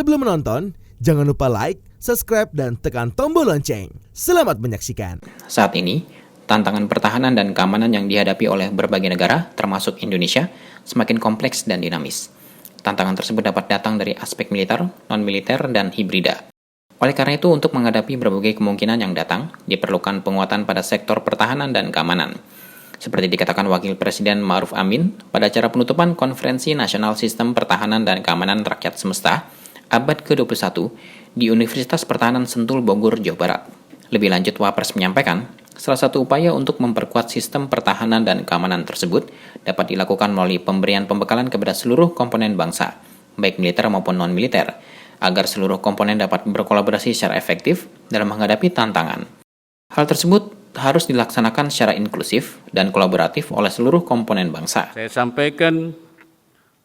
Sebelum menonton, jangan lupa like, subscribe, dan tekan tombol lonceng. Selamat menyaksikan. Saat ini, tantangan pertahanan dan keamanan yang dihadapi oleh berbagai negara, termasuk Indonesia, semakin kompleks dan dinamis. Tantangan tersebut dapat datang dari aspek militer, non-militer, dan hibrida. Oleh karena itu, untuk menghadapi berbagai kemungkinan yang datang, diperlukan penguatan pada sektor pertahanan dan keamanan. Seperti dikatakan Wakil Presiden Ma'ruf Amin pada acara penutupan Konferensi Nasional Sistem Pertahanan dan Keamanan Rakyat Semesta abad ke-21 di Universitas Pertahanan Sentul Bogor, Jawa Barat. Lebih lanjut, Wapres menyampaikan, salah satu upaya untuk memperkuat sistem pertahanan dan keamanan tersebut dapat dilakukan melalui pemberian pembekalan kepada seluruh komponen bangsa, baik militer maupun non-militer, agar seluruh komponen dapat berkolaborasi secara efektif dalam menghadapi tantangan. Hal tersebut harus dilaksanakan secara inklusif dan kolaboratif oleh seluruh komponen bangsa. Saya sampaikan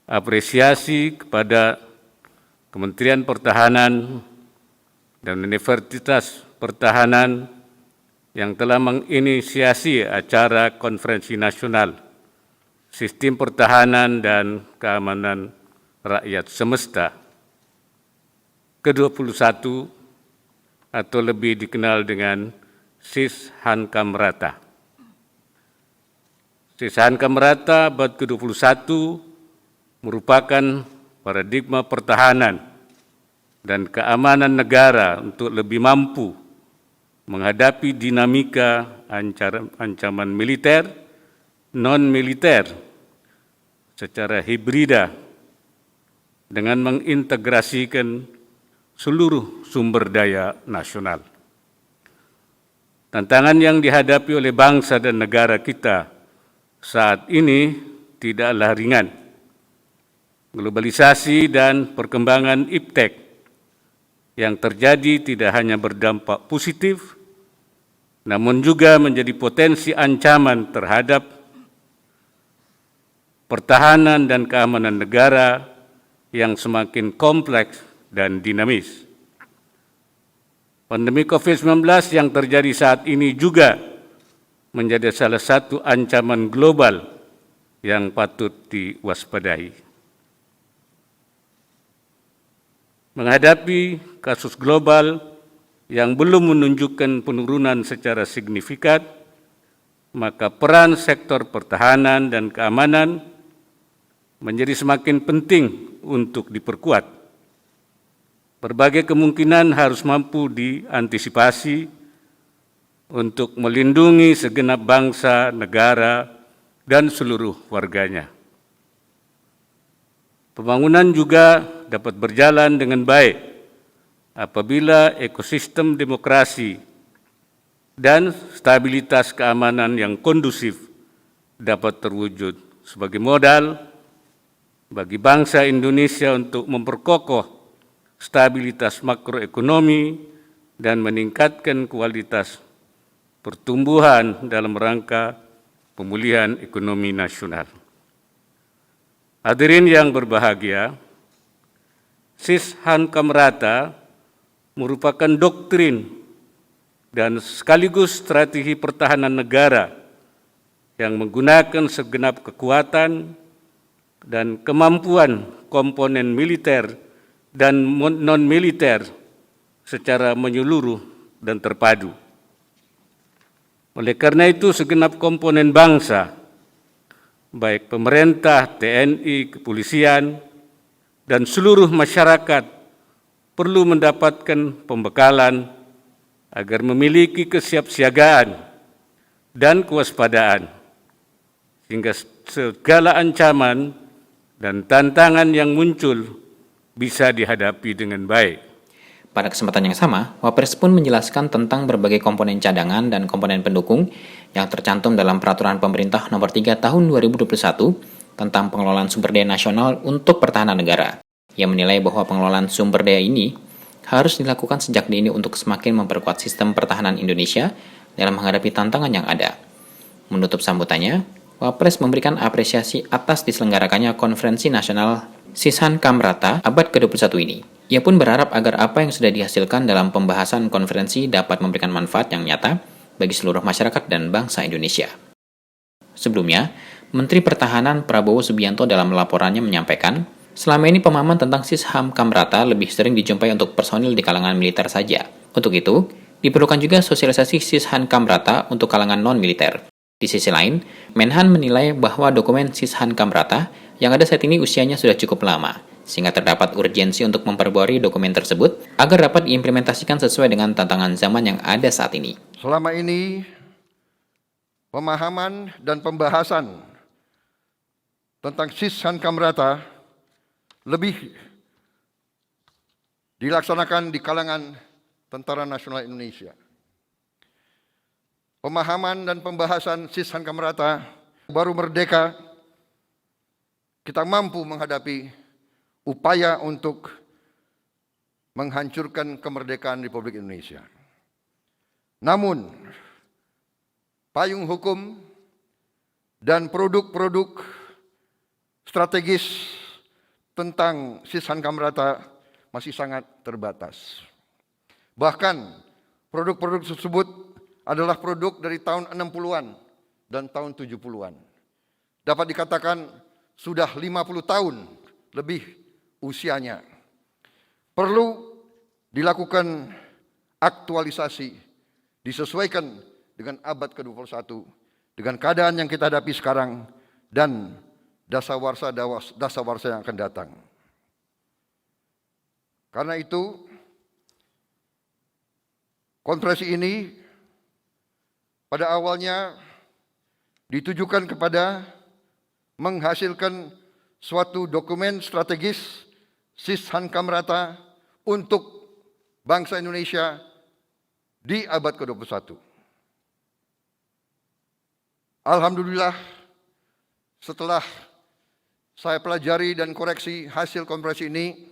apresiasi kepada Kementerian Pertahanan dan Universitas Pertahanan yang telah menginisiasi acara Konferensi Nasional Sistem Pertahanan dan Keamanan Rakyat Semesta ke-21 atau lebih dikenal dengan SIS Hankamrata. SIS Hankamrata abad ke-21 merupakan paradigma pertahanan dan keamanan negara untuk lebih mampu menghadapi dinamika ancaman militer, non-militer secara hibrida dengan mengintegrasikan seluruh sumber daya nasional. Tantangan yang dihadapi oleh bangsa dan negara kita saat ini tidaklah ringan. Globalisasi dan perkembangan iptek yang terjadi tidak hanya berdampak positif, namun juga menjadi potensi ancaman terhadap pertahanan dan keamanan negara yang semakin kompleks dan dinamis. Pandemi COVID-19 yang terjadi saat ini juga menjadi salah satu ancaman global yang patut diwaspadai. Menghadapi kasus global yang belum menunjukkan penurunan secara signifikan, maka peran sektor pertahanan dan keamanan menjadi semakin penting untuk diperkuat. Berbagai kemungkinan harus mampu diantisipasi untuk melindungi segenap bangsa, negara, dan seluruh warganya. Pembangunan juga dapat berjalan dengan baik apabila ekosistem demokrasi dan stabilitas keamanan yang kondusif dapat terwujud sebagai modal bagi bangsa Indonesia untuk memperkokoh stabilitas makroekonomi dan meningkatkan kualitas pertumbuhan dalam rangka pemulihan ekonomi nasional. Hadirin yang berbahagia, SIS Hankamrata merupakan doktrin dan sekaligus strategi pertahanan negara yang menggunakan segenap kekuatan dan kemampuan komponen militer dan non-militer secara menyeluruh dan terpadu. Oleh karena itu, segenap komponen bangsa, baik pemerintah, TNI, kepolisian, dan seluruh masyarakat perlu mendapatkan pembekalan agar memiliki kesiapsiagaan dan kewaspadaan, sehingga segala ancaman dan tantangan yang muncul bisa dihadapi dengan baik. Pada kesempatan yang sama, Wapres pun menjelaskan tentang berbagai komponen cadangan dan komponen pendukung yang tercantum dalam Peraturan Pemerintah Nomor 3 Tahun 2021 tentang pengelolaan sumber daya nasional untuk pertahanan negara. Ia menilai bahwa pengelolaan sumber daya ini harus dilakukan sejak dini untuk semakin memperkuat sistem pertahanan Indonesia dalam menghadapi tantangan yang ada. Menutup sambutannya, Wapres memberikan apresiasi atas diselenggarakannya Konferensi Nasional SIS Hankamrata abad ke-21 ini. Ia pun berharap agar apa yang sudah dihasilkan dalam pembahasan konferensi dapat memberikan manfaat yang nyata bagi seluruh masyarakat dan bangsa Indonesia. Sebelumnya, Menteri Pertahanan Prabowo Subianto dalam laporannya menyampaikan, Selama ini pemahaman tentang Sisham Kamrata lebih sering dijumpai untuk personil di kalangan militer saja. Untuk itu, diperlukan juga sosialisasi Sisham Kamrata untuk kalangan non-militer. Di sisi lain, Menhan menilai bahwa dokumen Sisham Kamrata yang ada saat ini usianya sudah cukup lama, sehingga terdapat urgensi untuk memperbarui dokumen tersebut agar dapat diimplementasikan sesuai dengan tantangan zaman yang ada saat ini. Selama ini, pemahaman dan pembahasan tentang Sisham Kamrata lebih dilaksanakan di kalangan Tentara Nasional Indonesia. Pemahaman dan pembahasan Sisham Kamrata baru merdeka, kita mampu menghadapi upaya untuk menghancurkan kemerdekaan Republik Indonesia. Namun, payung hukum dan produk-produk strategis tentang Sisham Kamrata masih sangat terbatas. Bahkan produk-produk tersebut adalah produk dari tahun 60-an dan tahun 70-an. Dapat dikatakan sudah 50 tahun lebih usianya. Perlu dilakukan aktualisasi, disesuaikan dengan abad ke-21, dengan keadaan yang kita hadapi sekarang, dan dasawarsa yang akan datang. Karena itu, konferensi ini pada awalnya ditujukan kepada menghasilkan suatu dokumen strategis Sisham Kamrata untuk bangsa Indonesia di abad ke-21. Alhamdulillah, setelah saya pelajari dan koreksi hasil konferensi ini,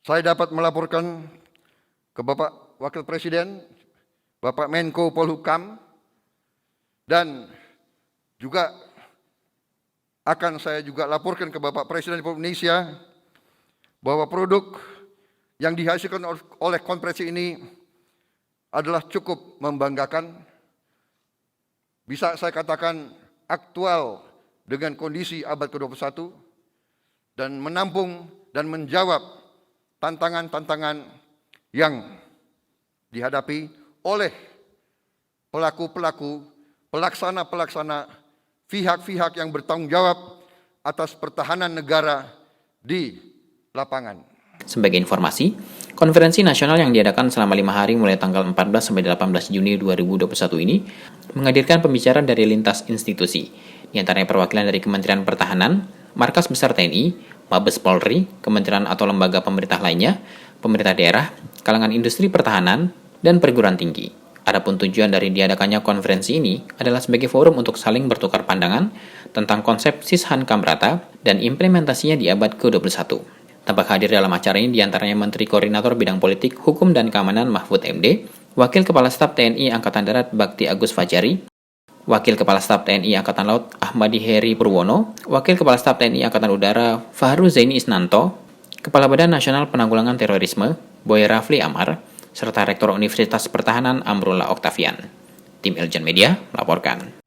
saya dapat melaporkan ke Bapak Wakil Presiden, Bapak Menko Polhukam, dan juga akan saya juga laporkan ke Bapak Presiden Republik Indonesia bahwa produk yang dihasilkan oleh konferensi ini adalah cukup membanggakan, bisa saya katakan aktual dengan kondisi abad ke-21 dan menampung dan menjawab tantangan-tantangan yang dihadapi oleh pelaku-pelaku, pelaksana-pelaksana, pihak-pihak yang bertanggung jawab atas pertahanan negara di lapangan. Sebagai informasi, konferensi nasional yang diadakan selama 5 hari mulai tanggal 14 sampai 18 Juni 2021 ini menghadirkan pembicara dari lintas institusi, di antaranya perwakilan dari Kementerian Pertahanan, Markas Besar TNI, Mabes Polri, kementerian atau lembaga pemerintah lainnya, pemerintah daerah, kalangan industri pertahanan, dan perguruan tinggi. Adapun tujuan dari diadakannya konferensi ini adalah sebagai forum untuk saling bertukar pandangan tentang konsep Sisham Kamrata dan implementasinya di abad ke-21. Tampak hadir dalam acara ini diantaranya Menteri Koordinator Bidang Politik, Hukum, dan Keamanan Mahfud MD, Wakil Kepala Staf TNI Angkatan Darat Bakti Agus Fajari, Wakil Kepala Staf TNI Angkatan Laut Ahmadi Heri Purwono, Wakil Kepala Staf TNI Angkatan Udara Fahru Zaini Isnanto, Kepala Badan Nasional Penanggulangan Terorisme Boy Rafli Amar, serta Rektor Universitas Pertahanan Amrullah Oktavian. Tim Eljan Media melaporkan.